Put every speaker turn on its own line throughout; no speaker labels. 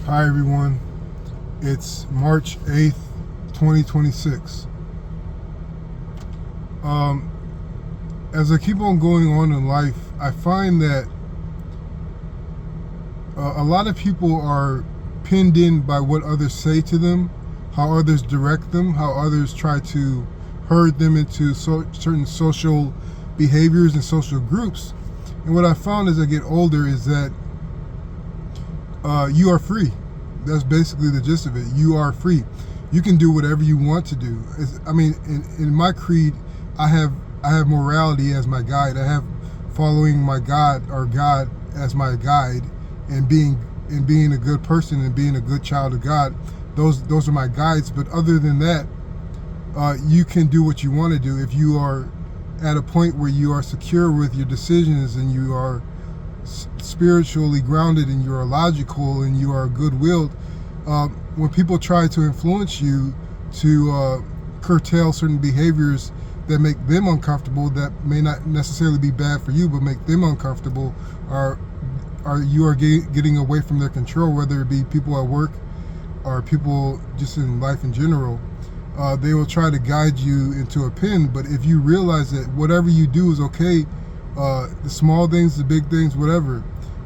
Hi everyone, it's March 8th, 2026. As I keep on going on in life, I find that a lot of people are pinned in by what others say to them, how others direct them, how others try to herd them into certain social behaviors and social groups. And what I found as I get older is that you are free. That's basically the gist of it. You are free. You can do whatever you want to do. In my creed, I have morality as my guide. I have following my God or God as my guide, and being a good person and being a good child of God. Those are my guides. But other than that, you can do what you want to do if you are at a point where you are secure with your decisions and you are spiritually grounded and you are logical and you are good-willed. When people try to influence you to curtail certain behaviors that make them uncomfortable, that may not necessarily be bad for you but make them uncomfortable, you are getting away from their control, whether it be people at work or people just in life in general. They will try to guide you into a pin, but if you realize that whatever you do is okay, the small things, the big things, whatever,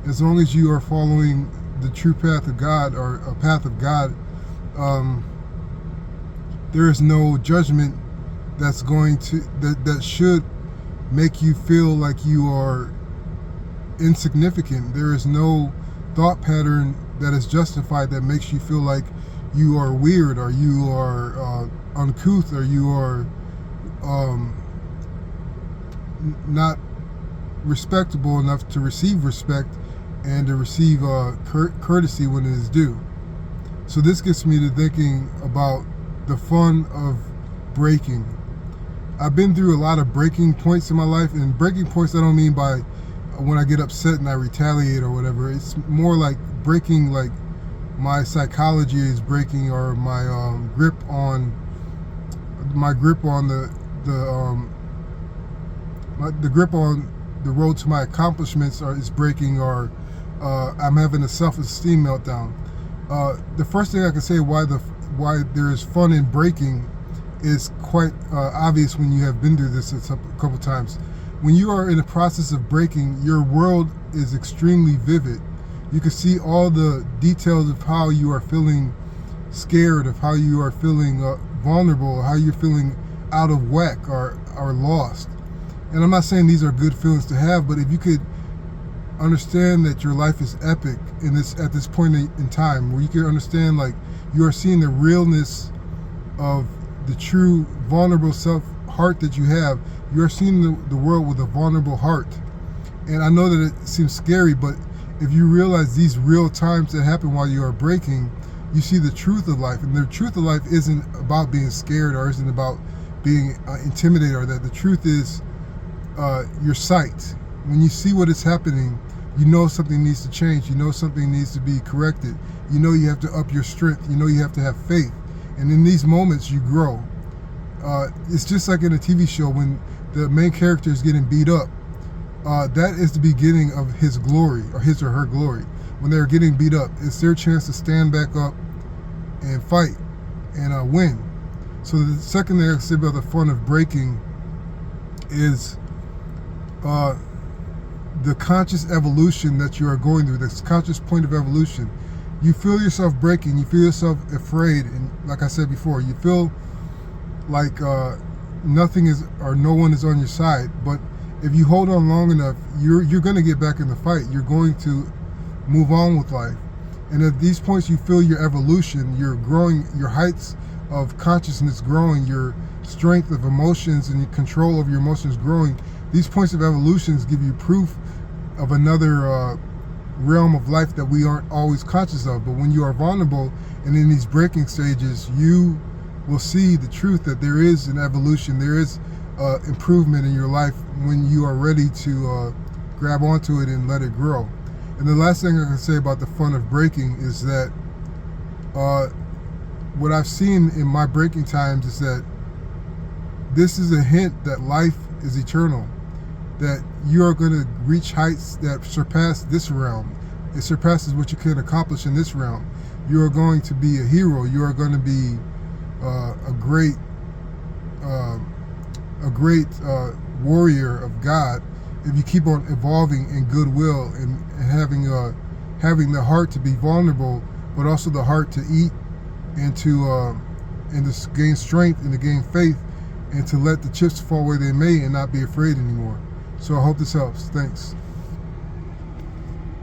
as long as you are following the true path of God or a path of God, there is no judgment that's going to that should make you feel like you are insignificant. There is no thought pattern that is justified that makes you feel like you are weird or you are uncouth or you are not respectable enough to receive respect and to receive courtesy when it is due. So this gets me to thinking about the fun of breaking. I've been through a lot of breaking points in my life, and breaking points I don't mean by when I get upset and I retaliate or whatever. It's more like breaking, like my psychology is breaking, or my grip on the grip on the road to my accomplishments is breaking, or I'm having a self-esteem meltdown. The first thing I can say why there is fun in breaking is quite obvious when you have been through this a couple times. When you are in the process of breaking, your world is extremely vivid. You can see all the details of how you are feeling scared, of how you are feeling vulnerable, how you're feeling out of whack or lost. And I'm not saying these are good feelings to have, but if you could understand that your life is epic at this point in time, where you can understand, like, you are seeing the realness of the true vulnerable heart that you have. You are seeing the world with a vulnerable heart. And I know that it seems scary, but if you realize these real times that happen while you are breaking, you see the truth of life. And the truth of life isn't about being scared or isn't about being intimidated, or that. The truth is your sight. When you see what is happening, you know something needs to change. You know something needs to be corrected. You know you have to up your strength. You know you have to have faith. And in these moments, you grow. It's just like in a TV show when the main character is getting beat up. That is the beginning of his glory, or his or her glory. When they're getting beat up, it's their chance to stand back up and fight and win. So the second thing I say about the fun of breaking is the conscious evolution that you are going through, this conscious point of evolution. You feel yourself breaking, you feel yourself afraid, and like I said before, you feel like nothing is, or no one is on your side. But if you hold on long enough, you're going to get back in the fight. You're going to move on with life. And at these points, you feel your evolution, you're growing, your heights of consciousness growing, your strength of emotions and your control of your emotions growing. These points of evolutions give you proof of another realm of life that we aren't always conscious of. But when you are vulnerable and in these breaking stages, you will see the truth that there is an evolution, there is improvement in your life when you are ready to grab onto it and let it grow. And the last thing I can say about the fun of breaking is that what I've seen in my breaking times is that this is a hint that life is eternal, that you are going to reach heights that surpass this realm. It surpasses what you can accomplish in this realm. You are going to be a hero. You are going to be a great warrior of God if you keep on evolving in goodwill and having the heart to be vulnerable, but also the heart to eat and to gain strength and to gain faith and to let the chips fall where they may and not be afraid anymore. So I hope this helps. Thanks.